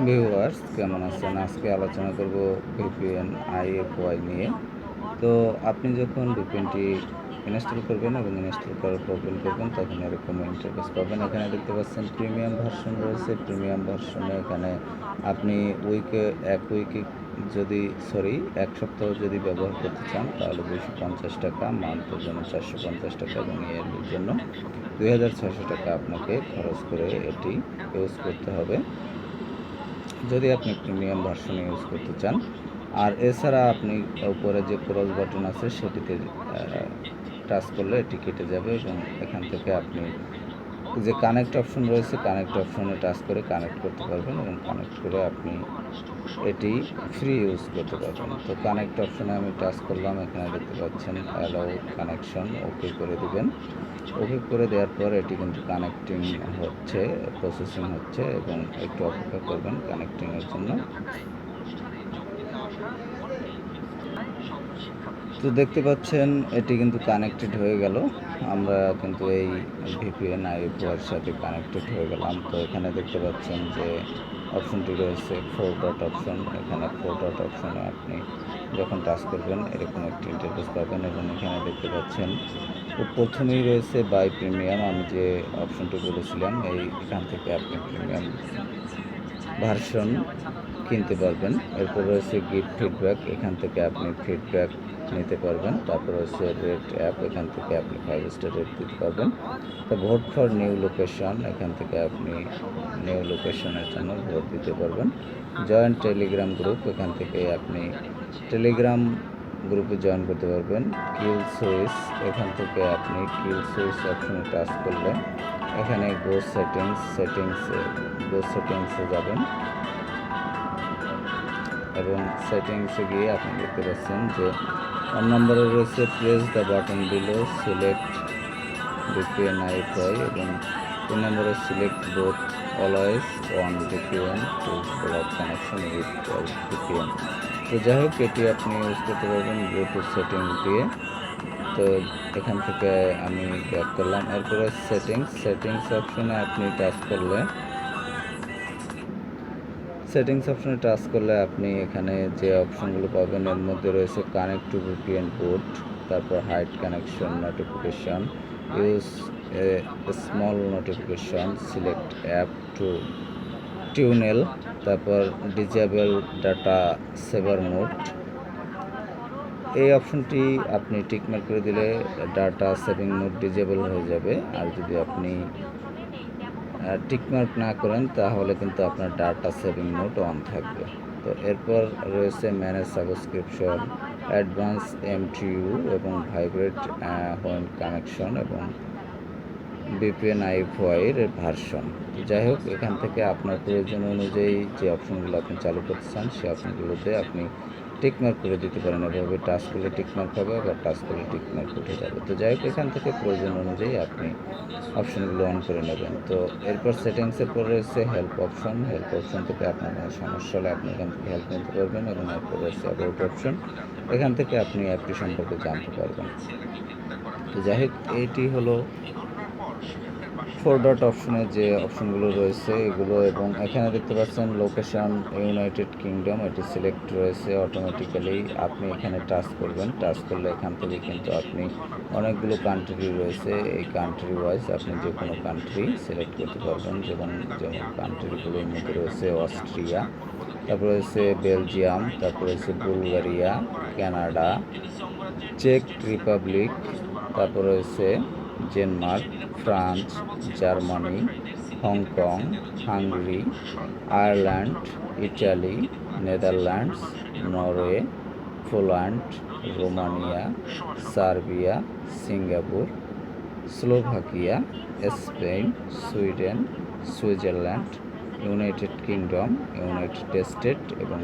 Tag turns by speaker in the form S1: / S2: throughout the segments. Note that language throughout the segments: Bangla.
S1: ভিউয়ার্স কেমন আছেন? আজকে আলোচনা করব VPN Ify নিয়ে। তো আপনি যখন VPNটি ইনস্টল করবেন এবং ইনস্টল করার পর ওপেন করবেন তখন এরকম ইন্টারফেস পাবেন। এখানে দেখতে পাচ্ছেন প্রিমিয়াম ভার্সন রয়েছে। প্রিমিয়াম ভার্সনে এখানে আপনি এক সপ্তাহ যদি ব্যবহার করতে চান তাহলে 250 টাকা, মান্থের জন্য 450 টাকা এবং ইয়ারলির জন্য 2600 টাকা আপনাকে খরচ করে এটি ইউজ করতে হবে যদি আপনি প্রিমিয়াম ভার্সন ইউজ করতে চান। আর এছাড়া আপনি উপরে যে ক্রস বাটন আছে সেটিতে টাচ করলে এটি কেটে যাবে এবং এখান থেকে আপনি যে কানেক্ট অপশন রয়েছে কানেক্ট অপশনে টাচ করে কানেক্ট করতে পারবেন এবং কানেক্ট করে আপনি এটি ফ্রি ইউজ করতে পারবেন। তো কানেক্ট অপশনে আমি টাচ করলাম, এখানে দেখতে পাচ্ছেন অ্যালাউ কানেকশন, ওকে করে দিবেন। ওকে করে দেওয়ার পর এটি কিন্তু কানেক্টিং হচ্ছে, প্রসেসিং হচ্ছে এবং একটু অপেক্ষা করবেন কানেক্টিংয়ের জন্য। তো দেখতে পাচ্ছেন এটি কিন্তু কানেক্টেড হয়ে গেল। আমরা কিন্তু এই VPN Ify সাথে কানেক্টেড হয়ে গেলাম। তো এখানে দেখতে পাচ্ছেন যে অপশনটি রয়েছে 4 ডট অপশন। এখানে 4 ডট অপশনে আপনি যখন টাচ করবেন এরকম একটি ইন্টারফেস পাবেন এবং এখানে দেখতে পাচ্ছেন প্রথমেই রয়েছে বাই প্রিমিয়াম। আমি যে অপশনটি বলেছিলাম এখান থেকে আপনি প্রিমিয়াম ভার্সন কিনতে পারবেন। এরপর রয়েছে গিফট ফিডব্যাক, এখান থেকে আপনি ফিডব্যাক নিতে পারবেন। তারপর রয়েছে রেট অ্যাপ, এখান থেকে আপনি 5 স্টার রেট দিতে পারবেন। তো ভোট ফর নিউ লোকেশন, এখান থেকে আপনি নিউ লোকেশনের জন্য ভোট দিতে পারবেন। জয়েন্ট টেলিগ্রাম গ্রুপ, এখান থেকে আপনি টেলিগ্রাম গ্রুপে জয়েন করতে পারবেন। কিল সুইচ, এখান থেকে আপনি কিল সুইচ অপশনে টাচ করলে এখানে গো সেটিংসে যাবেন এবং সেটিংসে গিয়ে আপনি দেখতে পাচ্ছেন যে 1 নম্বরে রয়েছে press the button below select VPN Ify এবং 2 নম্বরে select both always on VPN to block connection with VPN। তো যাই হোক এটি আপনি ইউজ করতে পারবেন ব্লুটুথ সেটিংস দিয়ে। তো এখান থেকে আমি ব্যাক করলাম। এরপরে সেটিংস অপশনে আপনি টাচ করলে আপনি এখানে যে অপশনগুলো পাবেন এর মধ্যে রয়েছে কানেক্ট টু VPN পোর্ট, তারপর hide connection notification, use small notification, select app to tunnel, তারপর ডিজেবল ডাটা সেভার মোড। এই অপশনটি আপনি টিকমার্ক করে দিলে ডাটা সেভিং মোড ডিজেবল হয়ে যাবে। আর যদি আপনি টিকমার্ক না করেন তাহলে কিন্তু আপনার ডাটা সেভিং মোড অন থাকবে। তো এরপর রয়েছে ম্যানেজ সাবস্ক্রিপশন, অ্যাডভান্স MTU এবং ভাইব্রেট হোয়েন কানেকশন এবং VPN Ify এর ভার্সন। যাই হোক এখান থেকে আপনার প্রয়োজন অনুযায়ী যে অপশনগুলো আপনি চালু করতে চান সেই অপশনগুলোতে আপনি টিকমার্ক করে দিতে পারেন। এভাবে টাচ করলে টিকমার্ক হবে, আবার টাচ করলে টিকমার্ক উঠে যাবে। তো যাই হোক এখান থেকে প্রয়োজন অনুযায়ী আপনি অপশনগুলো অন করে নেবেন। তো এরপর সেটিংসের পর রয়েছে হেল্প অপশন থেকে আপনার কোনো সমস্যা হলে আপনি এখান থেকে হেল্প নিতে পারবেন এবং এরপর রয়েছে অ্যাবাউট অপশন, এখান থেকে আপনি অ্যাপটি সম্পর্কে জানতে পারবেন। তো যাই হোক এইটি হলো 4 ডট অপশনের যে অপশনগুলো রয়েছে এগুলো। এবং এখানে দেখতে পাচ্ছেন লোকেশন ইউনাইটেড কিংডম, এটি সিলেক্ট রয়েছে অটোমেটিক্যালি। আপনি এখানে টাচ করবেন, টাচ করলে এখান থেকে কিন্তু আপনি অনেকগুলো কান্ট্রি রয়েছে, এই কান্ট্রি ওয়াইজ আপনি যে কোনো কান্ট্রি সিলেক্ট করতে পারবেন। যেমন কান্ট্রিগুলোর মধ্যে রয়েছে অস্ট্রিয়া, তারপর রয়েছে বেলজিয়াম, তারপর রয়েছে বুলগেরিয়া, কানাডা, চেক রিপাবলিক, তারপর রয়েছে Denmark, France, Germany, Hong Kong, Hungary, Ireland, Italy, Netherlands, Norway, Poland, Romania, Serbia, Singapore, Slovakia, Spain, Sweden, Switzerland, United kingdom, United state এবং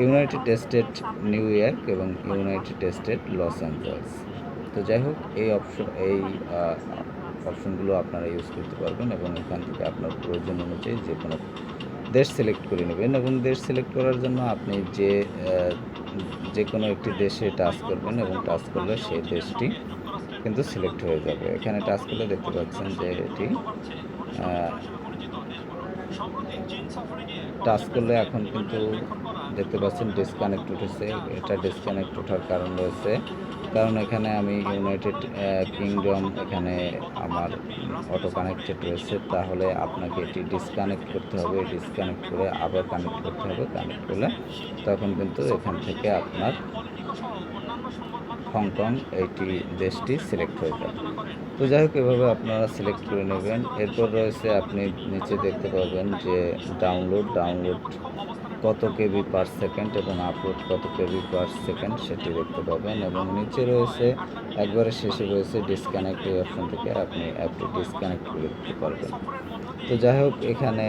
S1: ইউনাইটেড স্টেট নিউ ইয়র্ক এবং ইউনাইটেড স্টেট লস অ্যাঞ্জেলস। তো যাই হোক এই অপশনগুলো আপনারা ইউজ করতে পারবেন এবং এখান থেকে আপনার প্রয়োজন অনুযায়ী যে কোনো দেশ সিলেক্ট করে নেবেন এবং দেশ সিলেক্ট করার জন্য আপনি যে কোনো একটি দেশে টাচ করবেন এবং টাচ করলে সেই দেশটি কিন্তু সিলেক্ট হয়ে যাবে। এখানে টাচ করলে দেখতে পাচ্ছেন যে এটি টাচ করলে এখন কিন্তু দেখতে পাচ্ছেন ডিসকানেক্ট উঠেছে। এটা ডিসকানেক্ট ওঠার কারণ রয়েছে, কারণ এখানে আমি ইউনাইটেড কিংডম এখানে আমার অটো কানেক্টেড রয়েছে। তাহলে আপনাকে এটি ডিসকানেক্ট করতে হবে, ডিসকানেক্ট করে আবার কানেক্ট করতে হবে। কানেক্ট করলে তখন কিন্তু এখান থেকে আপনার হংকং এইটি দেশটি সিলেক্ট হয়ে যাবে। তো যাই হোক, এভাবে আপনারা সিলেক্ট করে নেবেন। এরপর রয়েছে আপনি নিচে দেখতে পাবেন যে ডাউনলোড কত কেবি পার সেকেন্ড এবং আপলোড কত কেবি পার সেকেন্ড সেটি দেখতে পাবেন। এবং নিচে রয়েছে একবারে শেষে রয়েছে ডিসকানেক্ট, এই অপশন থেকে আপনি অ্যাপটি ডিসকানেক্ট করে দিতে পারবেন। তো যাই হোক, এখানে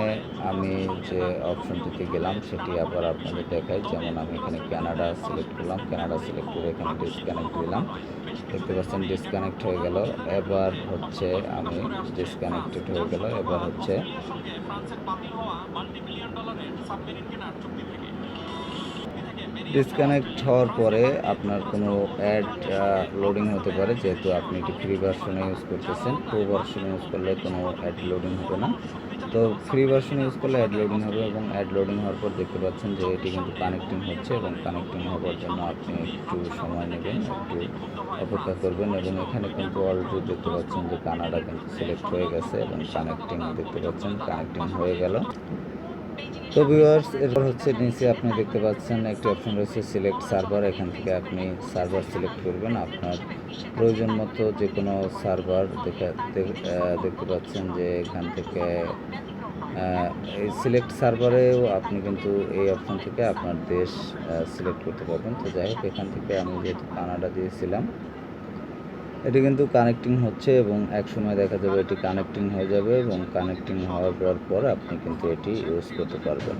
S1: আমি যে অপশনটিতে গেলাম সেটি আবার আপনাদের দেখাই। যেমন আমি এখানে কানাডা সিলেক্ট করলাম, কানাডা সিলেক্ট করে এখানে ডিসকানেক্ট দিলাম। দেখতে পাচ্ছেন ডিসকানেক্ট হয়ে গেল। এবার হচ্ছে আমি ডিসকানেক্টেড হয়ে গেল। এবার হচ্ছে ডিসকানেক্ট হওয়ার পরে আপনার কোনো অ্যাড লোডিং হতে পারে, যেহেতু আপনি এটি ফ্রি ভার্সনে ইউজ করতেছেন। প্রো ভার্সনে ইউজ করলে কোনো অ্যাড লোডিং হবে না। তো ফ্রি ভার্সনে ইউজ করলে অ্যাড লোডিং হবে, এবং অ্যাড লোডিং হওয়ার পর দেখতে পাচ্ছেন যে এটি কিন্তু কানেক্টিং হচ্ছে, এবং কানেক্টিং হওয়ার জন্য আপনি একটু সময় নেবেন, একটু অপেক্ষা করবেন। এবং এখানে কিন্তু অলরেডি দেখতে পাচ্ছেন যে কানাডা কিন্তু সিলেক্ট হয়ে গেছে, এবং কানেক্টিং দেখতে পাচ্ছেন কানেক্টিং হয়ে গেল। তো ভিউয়ার্স, এরপর হচ্ছে নিচে আপনি দেখতে পাচ্ছেন একটি অপশন রয়েছে সিলেক্ট সার্ভার। এখান থেকে আপনি সার্ভার সিলেক্ট করবেন, আপনার প্রয়োজন মতো যে কোনো সার্ভার দেখতে পাচ্ছেন যে এখান থেকে এই সিলেক্ট সার্ভারেও আপনি কিন্তু এই অপশন থেকে আপনার দেশ সিলেক্ট করতে পারবেন। তো যাই হোক, এখান থেকে আমি যেহেতু কানাডা দিয়েছিলাম, এটি কিন্তু কানেক্টিং হচ্ছে, এবং এক সময় দেখা যাবে এটি কানেক্টিং হয়ে যাবে, এবং কানেক্টিং হওয়ার পর আপনি কিন্তু এটি ইউজ করতে পারবেন।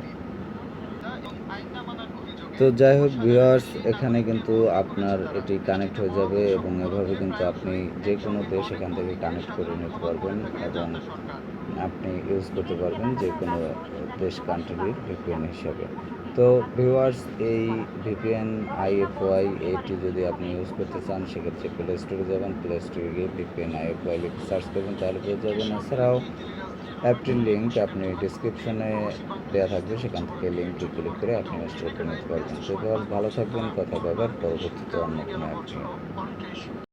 S1: তো যাই হোক ভিউয়ার্স, এখানে কিন্তু আপনার এটি কানেক্ট হয়ে যাবে, এবং এভাবে কিন্তু আপনি যে কোনো দেশ এখান থেকে কানেক্ট করে নিতে পারবেন, এবং আপনি ইউজ করতে পারবেন যে কোনো দেশ কান্ট্রির ভিপিএন হিসাবে। তো ভিউয়ার্স, এই ভিপিএন আইএফওয়াই এটি যদি আপনি ইউজ করতে চান, সেক্ষেত্রে প্লে স্টোরে যাবেন, প্লে স্টোরে গিয়ে ভিপিএন আইএফওয়াই লিখে সার্চ করবেন, তাহলে পেয়ে যাবেন। এছাড়াও অ্যাপটির লিঙ্ক আপনি ডিসক্রিপশনে দেওয়া থাকবে, সেখান থেকে লিঙ্কে ক্লিক করে আপনি ইনস্টল করে নিতে পারবেন। তো ভালো থাকবেন, কথা বলবার পরবর্তীতে অন্য কোনো অ্যাপ নিয়ে।